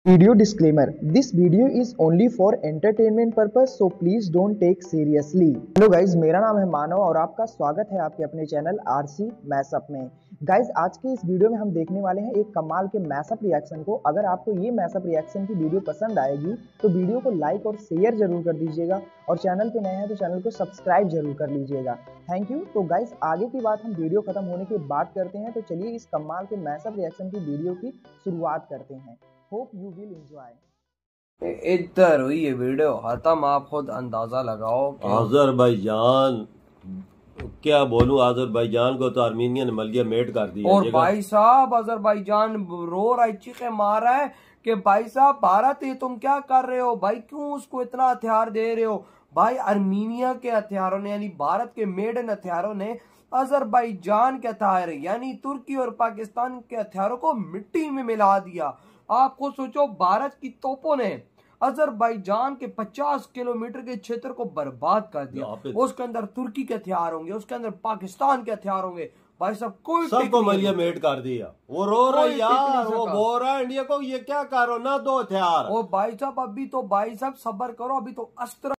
Video disclaimer: This video is only for entertainment purpose, so please don't take seriously. Hello guys, मेरा नाम है मानव और आपका स्वागत है आपके अपने चैनल आरसी मैशअप में। गाइज, आज के इस वीडियो में हम देखने वाले हैं एक कमाल के मैशअप रिएक्शन को। अगर आपको ये मैशअप रिएक्शन की वीडियो पसंद आएगी तो वीडियो को लाइक और शेयर जरूर कर दीजिएगा और चैनल पे नए हैं तो चैनल को सब्सक्राइब जरूर कर लीजिएगा। Thank you. तो गाइज, आगे की बात हम वीडियो खत्म होने के बाद करते हैं, तो चलिए इस कमाल के मैशअप रिएक्शन की वीडियो की शुरुआत करते हैं। Hope you will enjoy. इधर हुई ये वीडियो खत्म, आप खुद अंदाजा लगाओ। अजरबैजान, क्या बोलूं, अजरबैजान को तो आर्मीनिया ने मलिया मेट कर दिया। और भाई साहब अजरबैजान रो रहा है, चीखे मार रहा है कि भाई साहब भारत ये तुम क्या कर रहे हो भाई, क्यों उसको इतना हथियार दे रहे हो भाई। आर्मीनिया के हथियारों ने यानी भारत के मेडन हथियारों ने अजरबैजान के हथियार यानी तुर्की और पाकिस्तान के हथियारों को मिट्टी में मिला दिया। आपको सोचो, भारत की तोपों ने अजरबैजान के 50 किलोमीटर के क्षेत्र को बर्बाद कर दिया। उसके अंदर तुर्की के हथियार होंगे, उसके अंदर पाकिस्तान के हथियार होंगे भाई साहब, कोई सबको मलिया मेट कर दिया। वो रो रहा है यार, वो बोल रहा है इंडिया को ये क्या करो ना दो हथियार। ओ भाई साहब, अभी तो भाई साहब सब्र करो, अभी तो अस्त्र।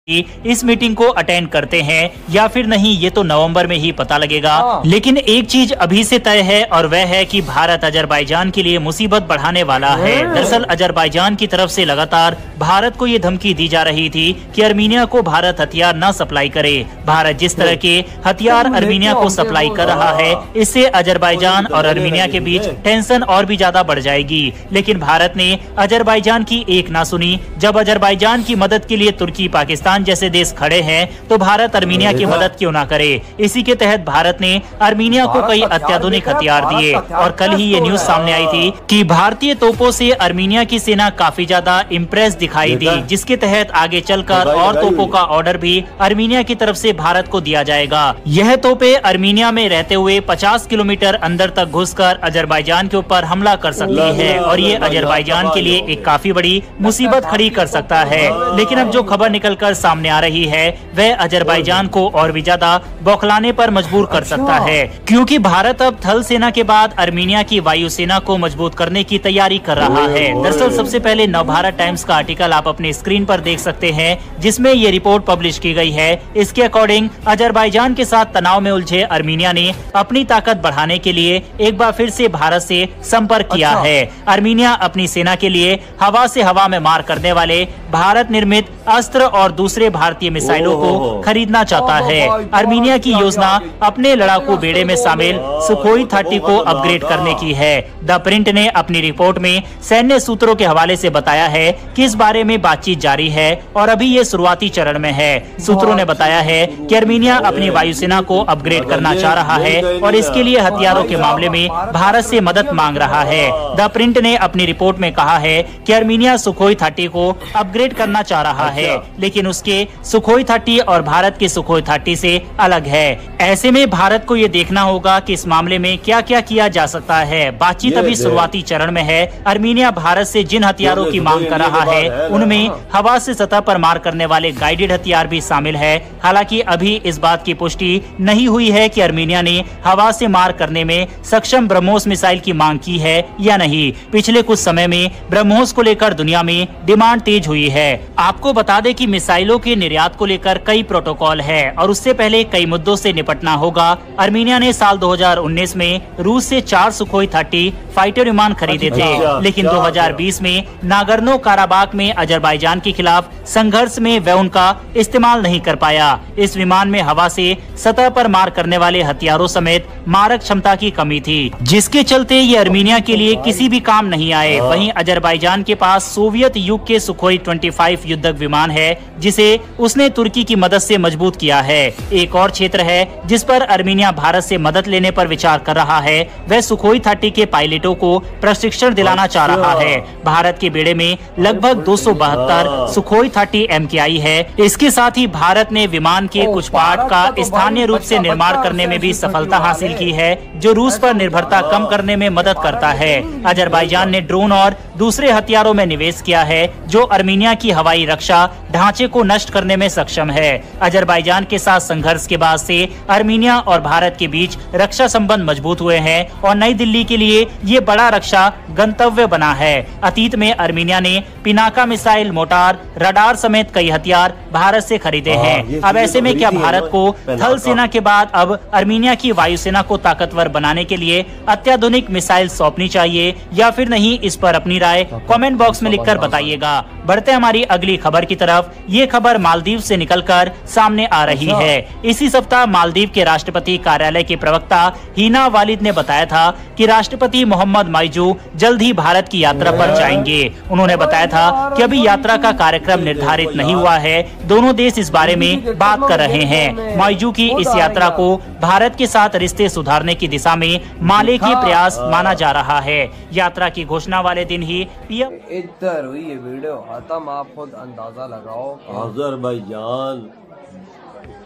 इस मीटिंग को अटेंड करते हैं या फिर नहीं ये तो नवंबर में ही पता लगेगा। लेकिन एक चीज अभी से तय है और वह है कि भारत अजरबैजान के लिए मुसीबत बढ़ाने वाला है। दरअसल अजरबैजान की तरफ से लगातार भारत को ये धमकी दी जा रही थी कि आर्मीनिया को भारत हथियार न सप्लाई करे। भारत जिस तरह के हथियार आर्मीनिया को सप्लाई कर रहा है, इससे अजरबैजान और आर्मीनिया के बीच टेंशन और भी ज्यादा बढ़ जाएगी। लेकिन भारत ने अजरबैजान की एक ना सुनी। जब अजरबैजान की मदद के लिए तुर्की, पाकिस्तान जैसे देश खड़े हैं तो भारत आर्मीनिया की मदद क्यों ना करे। इसी के तहत भारत ने आर्मीनिया को कई अत्याधुनिक हथियार दिए और कल ही ये न्यूज सामने आई थी कि भारतीय तोपों से आर्मीनिया की सेना काफी ज्यादा इम्प्रेस दिखाई दी, जिसके तहत आगे चलकर और तोपों का ऑर्डर भी आर्मीनिया की तरफ से भारत को दिया जाएगा। यह तोपे आर्मीनिया में रहते हुए 50 किलोमीटर अंदर तक घुसकर अजरबैजान के ऊपर हमला कर सकती है और ये अजरबैजान के लिए एक काफी बड़ी मुसीबत खड़ी कर सकता है। लेकिन अब जो खबर निकलकर सामने आ रही है वह अजरबैजान को और भी ज्यादा बौखलाने पर मजबूर कर सकता है, क्योंकि भारत अब थल सेना के बाद आर्मीनिया की वायुसेना को मजबूत करने की तैयारी कर रहा है। दरअसल सबसे पहले नवभारत टाइम्स का आर्टिकल आप अपने स्क्रीन पर देख सकते हैं, जिसमें ये रिपोर्ट पब्लिश की गई है। इसके अकॉर्डिंग अजरबैजान के साथ तनाव में उलझे आर्मीनिया ने अपनी ताकत बढ़ाने के लिए एक बार फिर से भारत से संपर्क किया है। आर्मीनिया अपनी सेना के लिए हवा से हवा में मार करने वाले भारत निर्मित अस्त्र और दूसरे भारतीय मिसाइलों को खरीदना चाहता है। आर्मीनिया की योजना अपने लड़ाकू बेड़े में शामिल सुखोई 30 को अपग्रेड करने की है। द प्रिंट ने अपनी रिपोर्ट में सैन्य सूत्रों के हवाले से बताया है कि इस बारे में बातचीत जारी है और अभी ये शुरुआती चरण में है। सूत्रों ने बताया है कि आर्मीनिया अपनी वायुसेना को अपग्रेड करना चाह रहा है और इसके लिए हथियारों के मामले में भारत से मदद मांग रहा है। द प्रिंट ने अपनी रिपोर्ट में कहा है कि आर्मीनिया सुखोई 30 को अपग्रेड करना चाह रहा है, लेकिन उसके सुखोई 30 और भारत के सुखोई 30 से अलग है। ऐसे में भारत को ये देखना होगा कि इस मामले में क्या क्या किया जा सकता है। बातचीत अभी शुरुआती चरण में है। आर्मीनिया भारत से जिन हथियारों की मांग कर रहा है उनमें हवा से सतह पर मार करने वाले गाइडेड हथियार भी शामिल है। हालांकि अभी इस बात की पुष्टि नहीं हुई है कि आर्मीनिया ने हवा से मार करने में सक्षम ब्रह्मोस मिसाइल की मांग की है या नहीं। पिछले कुछ समय में ब्रह्मोस को लेकर दुनिया में डिमांड तेज हुई है। आपको बता दें कि मिसाइलों के निर्यात को लेकर कई प्रोटोकॉल है और उससे पहले कई मुद्दों से निपटना होगा। आर्मीनिया ने साल 2019 में रूस से 4 सुखोई 30 फाइटर विमान खरीदे थे, लेकिन 2020 में नागर्नो काराबाख में अजरबैजान के खिलाफ संघर्ष में वह उनका इस्तेमाल नहीं कर पाया। इस विमान में हवा से सतह पर मार करने वाले हथियारों समेत मारक क्षमता की कमी थी, जिसके चलते ये आर्मीनिया के लिए किसी भी काम नहीं आए। वहीं अजरबैजान के पास सोवियत युग के सुखोई 25 युद्धक विमान है, जिसे उसने तुर्की की मदद से मजबूत किया है। एक और क्षेत्र है जिस पर आर्मीनिया भारत से मदद लेने पर विचार कर रहा है, वह सुखोई 30 के पायलटों को प्रशिक्षण दिलाना चाह रहा है। भारत के बेड़े में लगभग 272 सुखोई 30 MKI है। इसके साथ ही भारत ने विमान के कुछ पार्ट का स्थानीय रूप से निर्माण करने में भी सफलता हासिल की है, जो रूस पर निर्भरता कम करने में मदद करता है। अजरबैजान ने ड्रोन और दूसरे हथियारों में निवेश किया है, जो आर्मीनिया की हवाई रक्षा सुरक्षा ढांचे को नष्ट करने में सक्षम है। अजरबैजान के साथ संघर्ष के बाद से आर्मीनिया और भारत के बीच रक्षा संबंध मजबूत हुए हैं और नई दिल्ली के लिए ये बड़ा रक्षा गंतव्य बना है। अतीत में आर्मीनिया ने पिनाका मिसाइल, मोटार, रडार समेत कई हथियार भारत से खरीदे हैं। अब ऐसे में क्या भारत को थल सेना के बाद अब आर्मीनिया की वायुसेना को ताकतवर बनाने के लिए अत्याधुनिक मिसाइल सौंपनी चाहिए या फिर नहीं? इस पर अपनी राय कमेंट बॉक्स में लिखकर बताइएगा। बढ़ते हमारी अगली खबर की तरफ। ये खबर मालदीव से निकलकर सामने आ रही है। इसी सप्ताह मालदीव के राष्ट्रपति कार्यालय के प्रवक्ता हीना वालिद ने बताया था कि राष्ट्रपति मोहम्मद माइजू जल्द ही भारत की यात्रा पर जाएंगे। उन्होंने बताया था कि अभी यात्रा का कार्यक्रम निर्धारित नहीं हुआ है, दोनों देश इस बारे में बात कर रहे हैं। माइजू की इस यात्रा को भारत के साथ रिश्ते सुधारने की दिशा में मालेकी प्रयास माना जा रहा है। यात्रा की घोषणा वाले दिन ही पीएम इधर हुई ये वीडियो खत्म, आप खुद अंदाजा लगाओ। अजरबैजान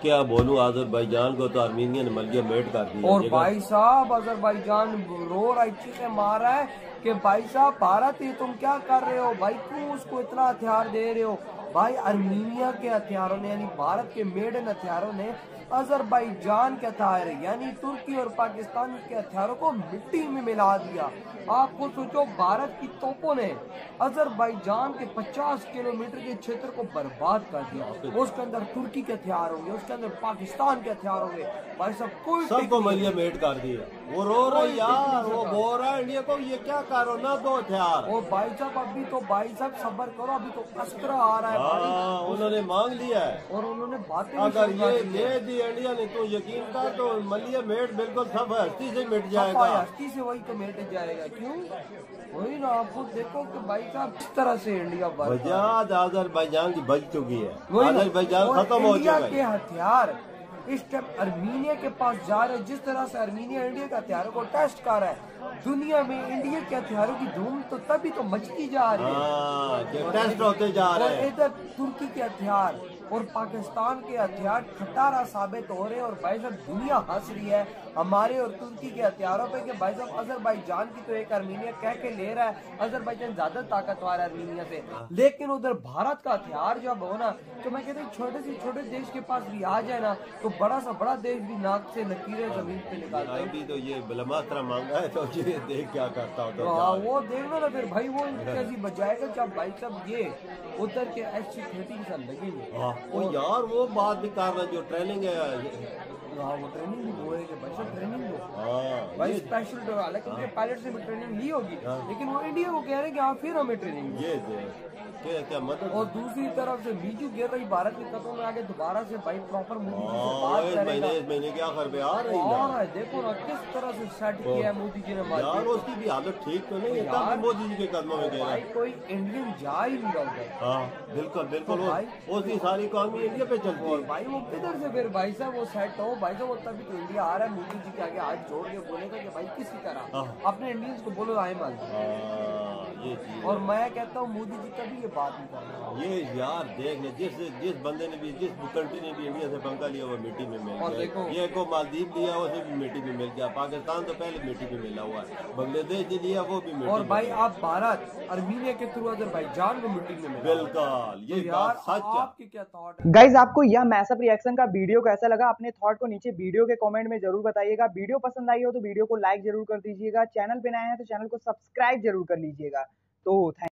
क्या बोलूं, अजरबैजान को तो आर्मीनिया ने मलिया मेट कर दिया। और भाई साहब अजरबैजान रो रहा है, चीखें मार रहा है कि भाई साहब भारत ये तुम क्या कर रहे हो, भाई क्यों उसको इतना हथियार दे रहे हो। भाई आर्मीनिया के हथियारों ने यानी भारत के मेड इन हथियारों ने अजरबैजान के हथियार यानी तुर्की और पाकिस्तान के हथियारों को मिट्टी में मिला दिया। आपको सोचो, भारत की तोपों ने अजरबैजान के 50 किलोमीटर के क्षेत्र को बर्बाद कर दिया। उसके अंदर तुर्की के हथियार होंगे, उसके अंदर पाकिस्तान के हथियार होंगे। भाई सब कोई सबको मलिया मेट कर दिया। वो रो रहा यार, वो बोल रहा है इंडिया को ये क्या करो ना दो हथियार। और भाई साहब अभी तो भाई साहब सब्र करो, अभी तो अस्त्र आ रहा है भाई। उन्होंने मांग लिया है और उन्होंने बातें अगर ये ले दी इंडिया ने तो यकीन कर तो मलिया मेट बिल्कुल सब हस्ती से मिट जाएगा। हस्ती से वही तो मिट जाएगा। क्यों? वही ना, आपको देखो कि भाई साहब इस तरह से इंडिया अजरबैजान की बच चुकी है, अजरबैजान खत्म हो चुका है। के हथियार इस टाइम आर्मीनिया के पास जा रहे हैं। जिस तरह से आर्मीनिया इंडिया के हथियारों को टेस्ट कर रहा है, दुनिया में इंडिया के हथियारों की धूम तो तभी तो मचती जा रही है, टेस्ट होते जा रहे हैं। इधर तुर्की के हथियार और पाकिस्तान के हथियार खटारा साबित हो रहे हैं। और भाई साहब दुनिया हंस रही है हमारे और तुर्की के हथियारों पे कि भाई साहब अजरबैजान की तो एक आर्मीनिया कह के ले रहा है, अजरबैजान ज्यादा ताकतवर है आर्मीनिया से। लेकिन उधर भारत का हथियार जब हो ना, तो मैं कहता हूँ छोटे से छोटे देश के पास भी आ जाए ना, तो बड़ा सा बड़ा देश भी नाक से लकीरें जमीन पे निकालता है। अभी तो ये ब्रह्मास्त्र मांगा है, तो ये देख क्या करता होता है। वो देखना ना फिर भाई, वो कैसी बजाएगा जब भाई साहब ये उधर के SC-30 के साथ लगेंगे। वो यार वो बात भी कर रहा है जो ट्रेनिंग है। वो ट्रेनिंग भी हो रही है भाई साहब, ट्रेनिंग दो भाई स्पेशल। हालांकि उनके पायलट से भी ट्रेनिंग ली होगी, लेकिन वो इंडिया को कह रहे हैं कि आप फिर हमें ट्रेनिंग क्या मदद। और दूसरी तरफ से मीजू गिर रही भारत के कदमों में आगे दोबारा से भाई प्रॉपर मोदी जी से बात करेगा। महीने के आखिर पे आ रही है, देखो ना किस तरह से सेट किया है मोदी जी ने। यार उसकी भी हालत ठीक तो नहीं है, मोदी जी के कदमों में गया। कोई इंडियन जा ही नहीं रहा। हाँ बिल्कुल बिल्कुल, उसकी सारी कौमी इंडिया पे चलती है भाई। वो किधर से फिर भाई साहब वो सेट हो भाई साहब, वो तभी तो इंडिया आ रहा है मोदी जी के आगे हाथ जोड़ के बोलेगा कि भाई किसी तरह अपने इंडियंस को बोलो आए माल। और मैं कहता हूँ मोदी जी कभी ये बात नहीं कर रहा। ये यार देख ले, जिस बंदे ने भी, जिस कंट्री ने भी इंडिया से पंगा लिया वो मिट्टी में मिल गया। ये को मालदीव लिया उसे भी मिट्टी में मिल गया, पाकिस्तान तो पहले मिट्टी में मिला हुआ है, बांग्लादेश ने लिया वो भी मिट्टी। और भाई आप भारत आर्मीनिया के थ्रू अजरबैजान को मिट्टी में मिला। बिल्कुल, ये बात सच है। आपकी क्या थॉट है गाइज? आपको यह मैसअप रिएक्शन का वीडियो कैसा लगा? अपने थॉट को नीचे वीडियो के कमेंट में जरूर बताइएगा। वीडियो पसंद आई हो तो वीडियो को लाइक जरूर कर दीजिएगा। चैनल पे नए हैं तो चैनल को सब्सक्राइब जरूर कर लीजिएगा। तो थैंक